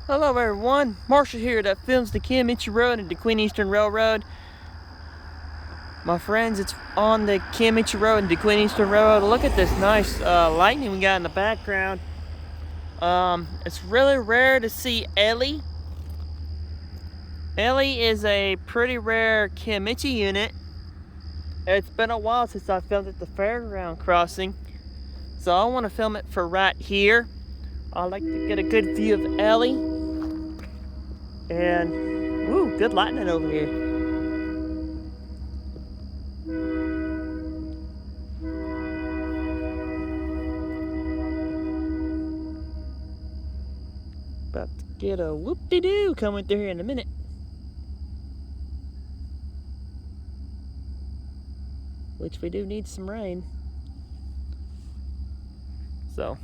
Hello everyone, Marshall here that films the Kiamichi Road and the Queen Eastern Railroad. My friends, it's on the Kiamichi Road and the Queen Eastern Railroad. Look at this nice lightning we got in the background. It's really rare to see Ellie. Ellie is a pretty rare Kiamichi unit. It's been a while since I filmed at the fairground crossing, so I want to film it for right here. I like to get a good view of Ellie. And, ooh, good lightning over here. About to get a whoop-de-doo coming through here in a minute. Which we do need some rain. So,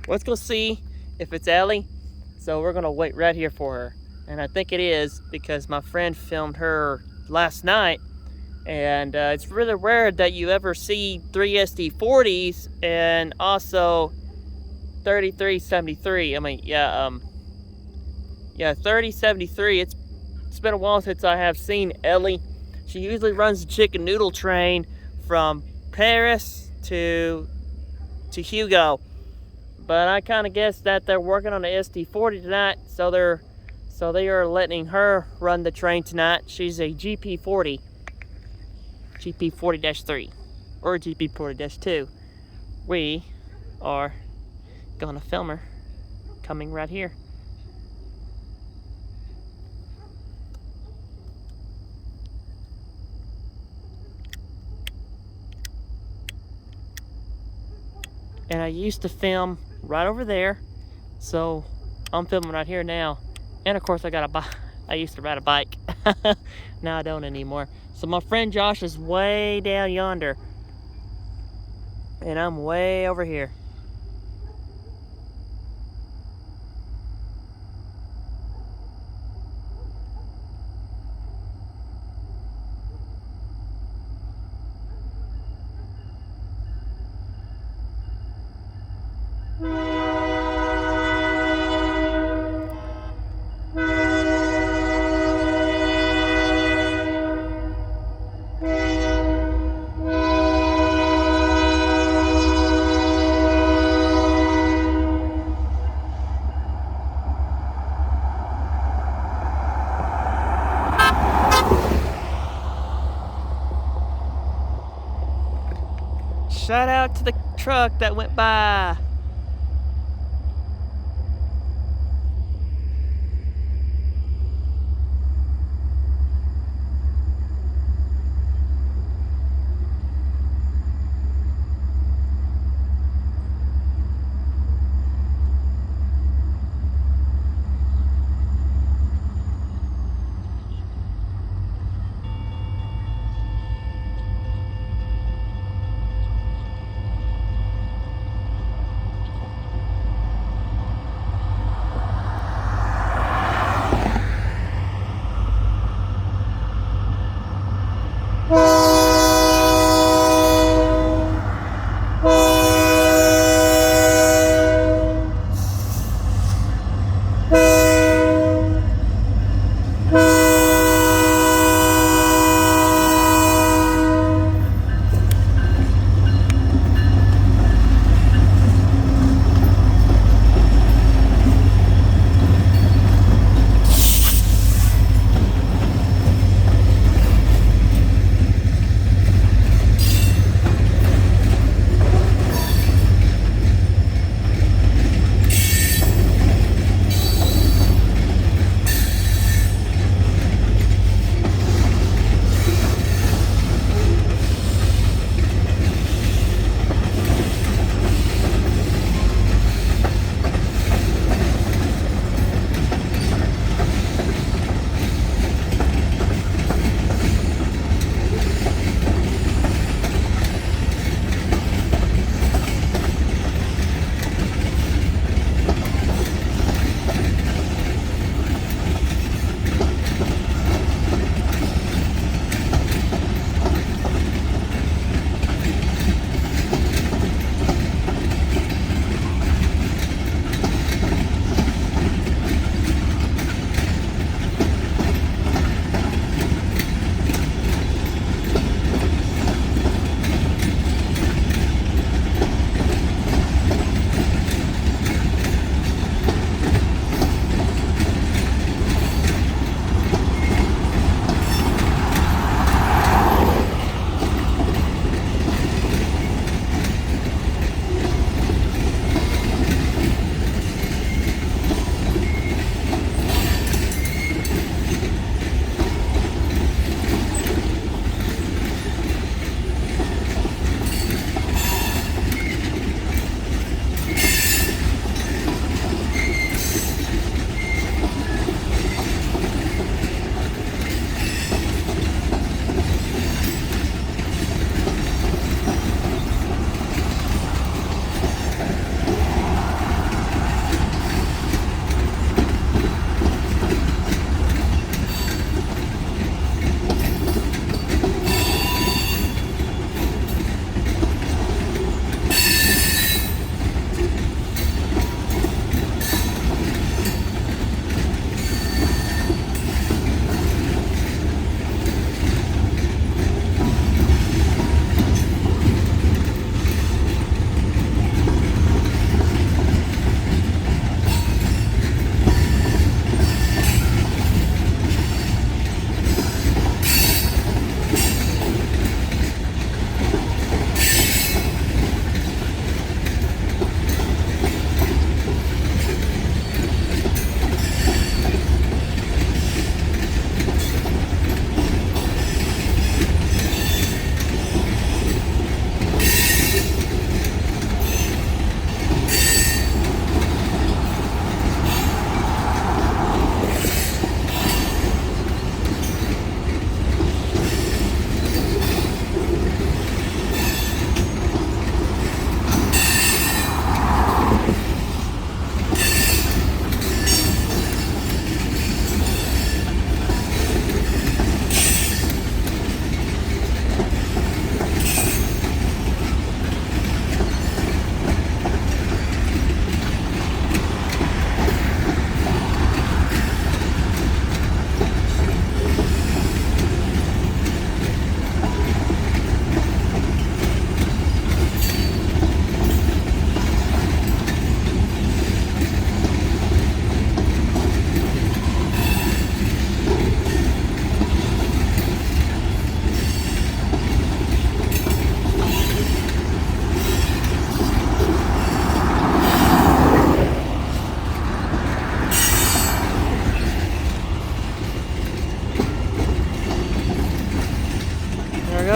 let's go see if it's Ellie. So we're gonna wait right here for her. And I think it is because my friend filmed her last night. And it's really rare that you ever see 3SD40s and also 3373. I mean, yeah, 3073. It's been a while since I have seen Ellie. She usually runs the chicken noodle train from Paris to Hugo. But I kind of guessed that they're working on the SD40 tonight, so they are letting her run the train tonight. She's a GP40-3 or GP40-2. We are gonna film her coming right here. And I used to film right over there, so I'm filming right here now. And of course I got a bike. I used to ride a bike. Now I don't anymore. So my friend Josh is way down yonder, and I'm way over here. Shout out to the truck that went by.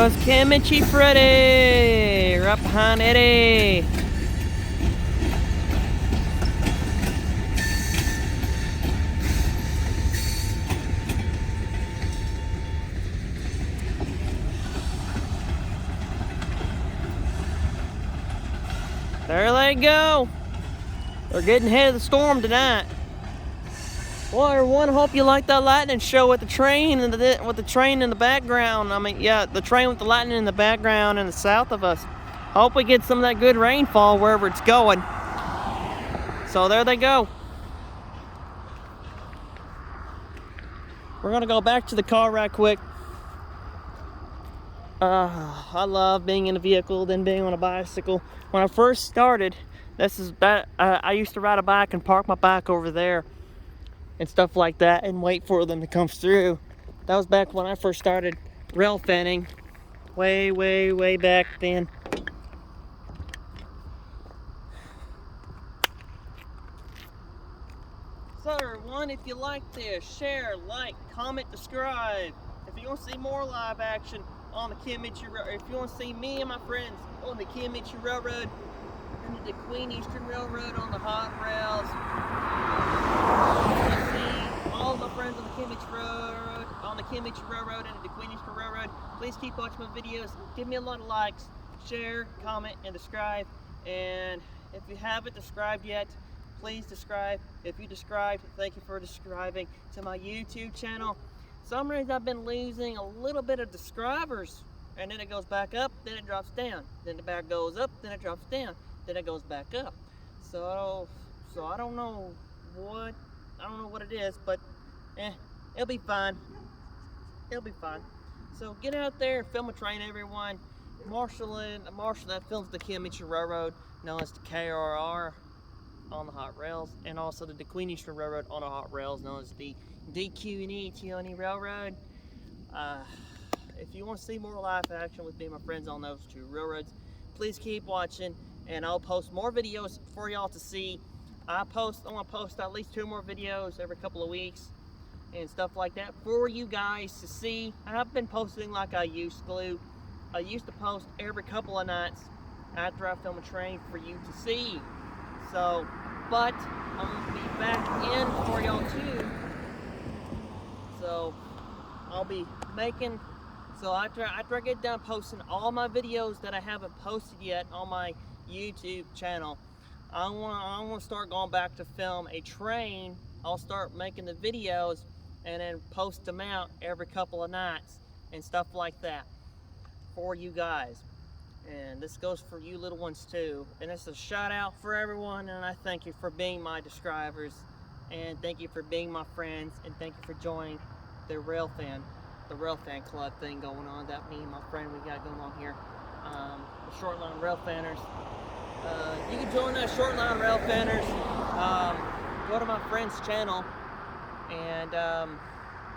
goes Kiamichi Freddy, right behind Eddie. There they go. They're getting ahead of the storm tonight. Well, everyone, hope you like that lightning show with the train and the train in the background. I mean, yeah, the train with the lightning in the background and the south of us. Hope we get some of that good rainfall wherever it's going. So there they go. We're gonna go back to the car right quick. I love being in a vehicle than being on a bicycle. When I first started, I used to ride a bike and park my bike over there and stuff like that and wait for them to come through. That was back when I first started rail fanning, way back then. So everyone, if you like this, share, like, comment, subscribe. If you want to see more live action on the Kiamichi Railroad, if you want to see me and my friends on the Kiamichi Railroad and the Queen Eastern Railroad on the hot rails, see all my friends on the Kiamichi Railroad, and the Queen Eastern Railroad, please keep watching my videos. Give me a lot of likes, share, comment, and subscribe. And if you haven't subscribed yet, please subscribe. If you subscribed, thank you for subscribing to my YouTube channel. Some reason I've been losing a little bit of subscribers, and then it goes back up, then it drops down, then the back goes up, then it drops down, then it goes back up. So I don't know what it is, but it'll be fine. It'll be fine. So get out there and film a train, everyone. Marshall that films the Kiamichi Railroad, known as the KRR on the hot rails, and also the Queen Eastern Railroad on the hot rails, known as the DQ&E Railroad. If you want to see more live action with me and my friends on those two railroads, please keep watching, and I'll post more videos for y'all to see. I want to post at least 2 more videos every couple of weeks and stuff like that for you guys to see. I've been posting like I used to. I used to post every couple of nights after I film a train for you to see. So, but I'm going to be back in for y'all too. So, I'll be making, so after I get done posting all my videos that I haven't posted yet on my YouTube channel, I want to start going back to film a train. I'll start making the videos and then post them out every couple of nights and stuff like that for you guys. And this goes for you little ones too. And it's a shout out for everyone, and I thank you for being my subscribers, and thank you for being my friends, and thank you for joining the rail fan club thing going on that me and my friend we got going on here. The short line rail fanners. You can join us short line rail fanners. Go to my friend's channel, and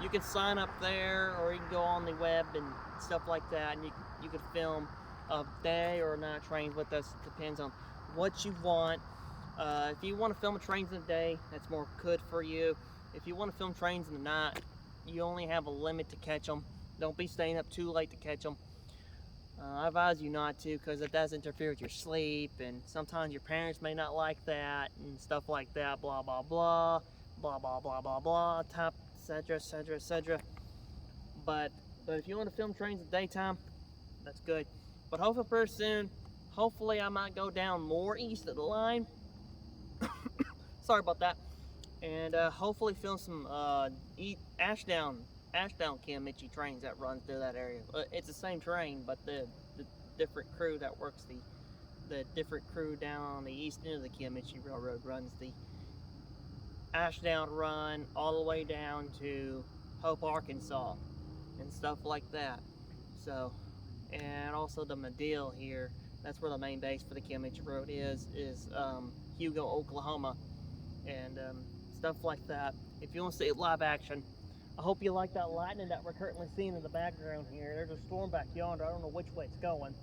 you can sign up there, or you can go on the web and stuff like that, and you can film a day or night trains with us. It depends on what you want. If you want to film trains in the day, that's more good for you. If you want to film trains in the night, you only have a limit to catch them. Don't be staying up too late to catch them. I advise you not to, because it does interfere with your sleep, and sometimes your parents may not like that and stuff like that. Blah blah blah, blah blah blah blah blah, top, etc. But if you want to film trains in the daytime, that's good. But hopefully pretty soon, hopefully I might go down more east of the line. Sorry about that. And hopefully film some Ashdown Kiamichi trains that run through that area. It's the same train, but the different crew that works the different crew down on the east end of the Kiamichi Railroad runs the Ashdown run all the way down to Hope, Arkansas, and stuff like that. So, and also the Medill here, that's where the main base for the Kiamichi Road is Hugo, Oklahoma, and stuff like that. If you want to see live action, I hope you like that lightning that we're currently seeing in the background here. There's a storm back yonder. I don't know which way it's going.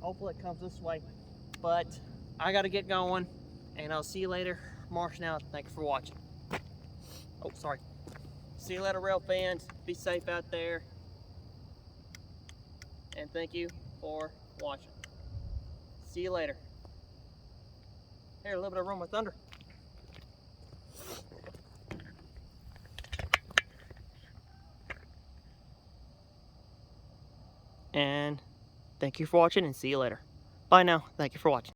Hopefully it comes this way. But I got to get going, and I'll see you later. Marshall out. Thanks for watching. Oh, sorry. See you later, rail fans. Be safe out there. and thank you for watching. See you later. Here, a little bit of Run with Thunder. And thank you for watching, and see you later. Bye now. Thank you for watching.